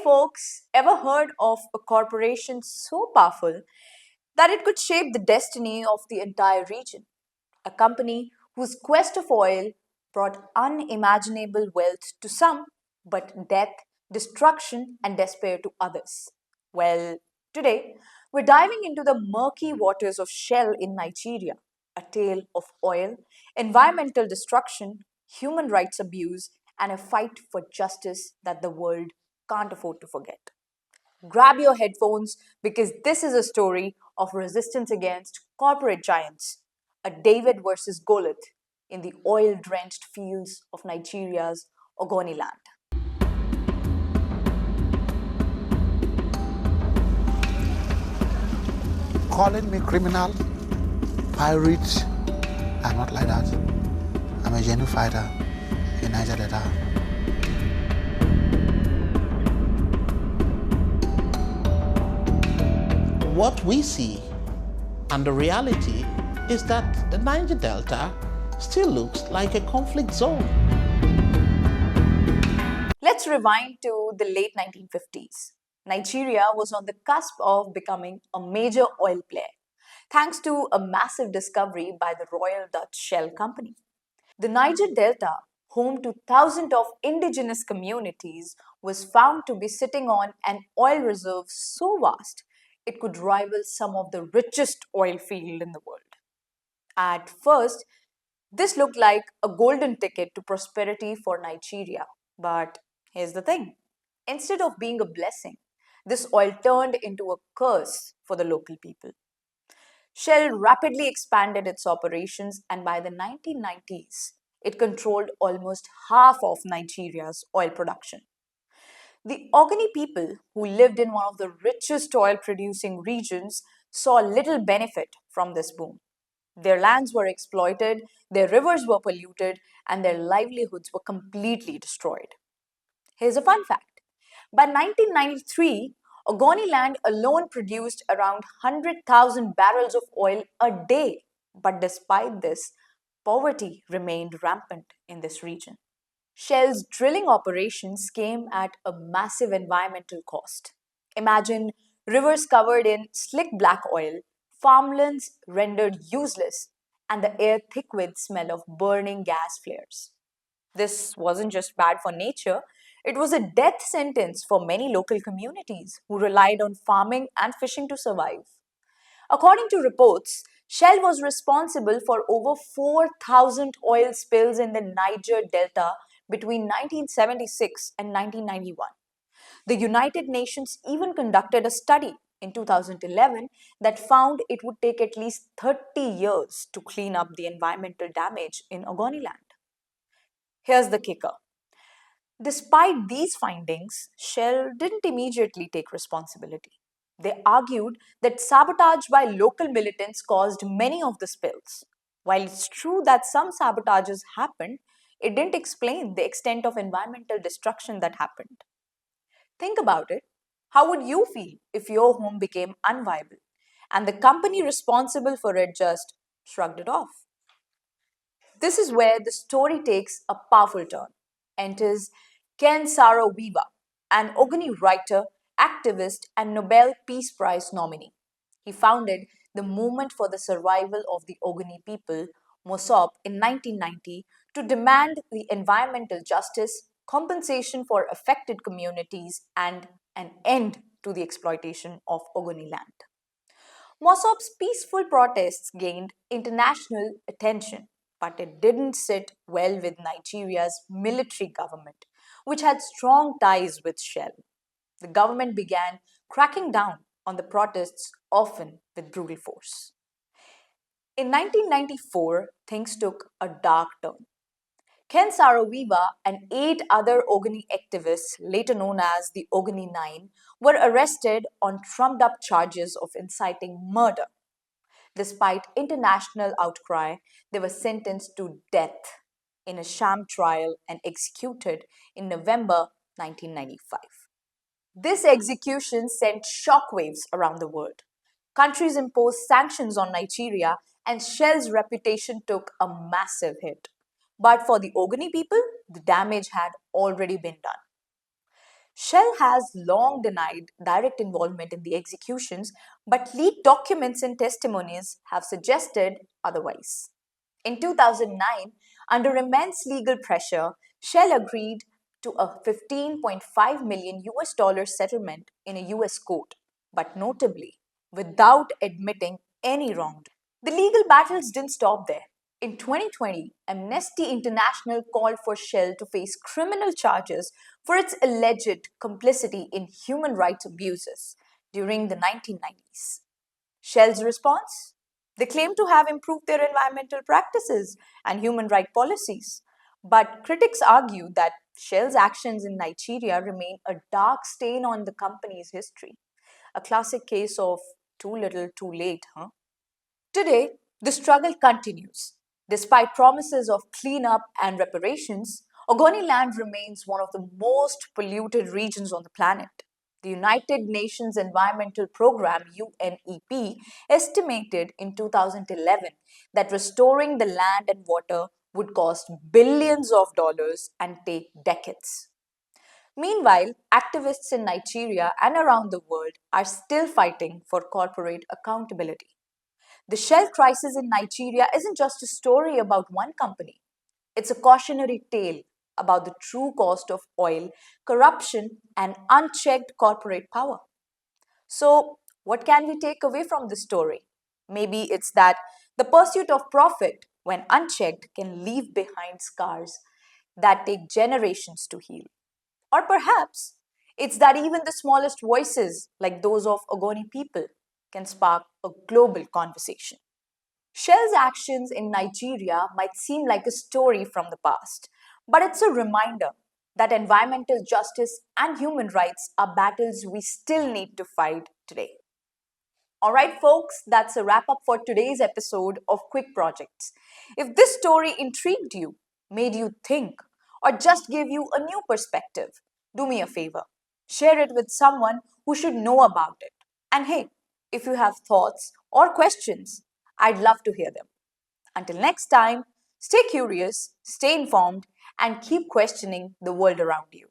Folks, ever heard of a corporation so powerful that it could shape the destiny of the entire region? A company whose quest of oil brought unimaginable wealth to some, but death, destruction, and despair to others. Well, today we're diving into the murky waters of Shell in Nigeria, a tale of oil, environmental destruction, human rights abuse, and a fight for justice that the world can't afford to forget. Grab your headphones because this is a story of resistance against corporate giants, a David versus Goliath in the oil drenched fields of Nigeria's Ogoniland. Calling me criminal, pirate, I'm not like that. I'm a genuine fighter in Niger Delta. What we see and the reality is that the Niger Delta still looks like a conflict zone. Let's rewind to the late 1950s. Nigeria was on the cusp of becoming a major oil player, thanks to a massive discovery by the Royal Dutch Shell Company. The Niger Delta, home to thousands of indigenous communities, was found to be sitting on an oil reserve so vast it could rival some of the richest oil fields in the world. At first, this looked like a golden ticket to prosperity for Nigeria. But here's the thing, instead of being a blessing, this oil turned into a curse for the local people. Shell rapidly expanded its operations, and by the 1990s, it controlled almost half of Nigeria's oil production. The Ogoni people, who lived in one of the richest oil producing regions, saw little benefit from this boom. Their lands were exploited, their rivers were polluted, and their livelihoods were completely destroyed. Here's a fun fact. By 1993, Ogoniland alone produced around 100,000 barrels of oil a day. But despite this, poverty remained rampant in this region. Shell's drilling operations came at a massive environmental cost. Imagine rivers covered in slick black oil, farmlands rendered useless, and the air thick with smell of burning gas flares. This wasn't just bad for nature, it was a death sentence for many local communities who relied on farming and fishing to survive. According to reports, Shell was responsible for over 4,000 oil spills in the Niger Delta between 1976 and 1991. The United Nations even conducted a study in 2011 that found it would take at least 30 years to clean up the environmental damage in Ogoniland. Here's the kicker. Despite these findings, Shell didn't immediately take responsibility. They argued that sabotage by local militants caused many of the spills. While it's true that some sabotages happened, it didn't explain the extent of environmental destruction that happened. Think about it. How would you feel if your home became unviable and the company responsible for it just shrugged it off? This is where the story takes a powerful turn. Enters Ken Saro-Wiwa, an Ogoni writer, activist, and Nobel Peace Prize nominee. He founded the Movement for the Survival of the Ogoni People, MOSOP, in 1990 to demand the environmental justice, compensation for affected communities, and an end to the exploitation of Ogoni land. Mossop's peaceful protests gained international attention, but it didn't sit well with Nigeria's military government, which had strong ties with Shell. The government began cracking down on the protests, often with brutal force. In 1994, things took a dark turn. Ken Saro-Wiwa and eight other Ogoni activists, later known as the Ogoni Nine, were arrested on trumped up charges of inciting murder. Despite international outcry, they were sentenced to death in a sham trial and executed in November 1995. This execution sent shockwaves around the world. Countries imposed sanctions on Nigeria, and Shell's reputation took a massive hit. But for the Ogoni people, the damage had already been done. Shell has long denied direct involvement in the executions, but leaked documents and testimonies have suggested otherwise. In 2009, under immense legal pressure, Shell agreed to a 15.5 million US dollar settlement in a US court, but notably without admitting any wrongdoing. The legal battles didn't stop there. In 2020, Amnesty International called for Shell to face criminal charges for its alleged complicity in human rights abuses during the 1990s. Shell's response? They claim to have improved their environmental practices and human rights policies. But critics argue that Shell's actions in Nigeria remain a dark stain on the company's history. A classic case of too little, too late, huh? Today, the struggle continues. Despite promises of cleanup and reparations, Ogoniland remains one of the most polluted regions on the planet. The United Nations Environmental Programme UNEP estimated in 2011 that restoring the land and water would cost billions of dollars and take decades. Meanwhile, activists in Nigeria and around the world are still fighting for corporate accountability. The shell crisis in Nigeria isn't just a story about one company, it's a cautionary tale about the true cost of oil, corruption, and unchecked corporate power. So, what can we take away from this story? Maybe it's that the pursuit of profit, when unchecked, can leave behind scars that take generations to heal. Or perhaps it's that even the smallest voices, like those of Ogoni people, can spark a global conversation. Shell's actions in Nigeria might seem like a story from the past, but it's a reminder that environmental justice and human rights are battles we still need to fight today. All right, folks, that's a wrap up for today's episode of Quick Projects. If this story intrigued you, made you think, or just gave you a new perspective, do me a favor. Share it with someone who should know about it. And hey, if you have thoughts or questions, I'd love to hear them. Until next time, stay curious, stay informed, and keep questioning the world around you.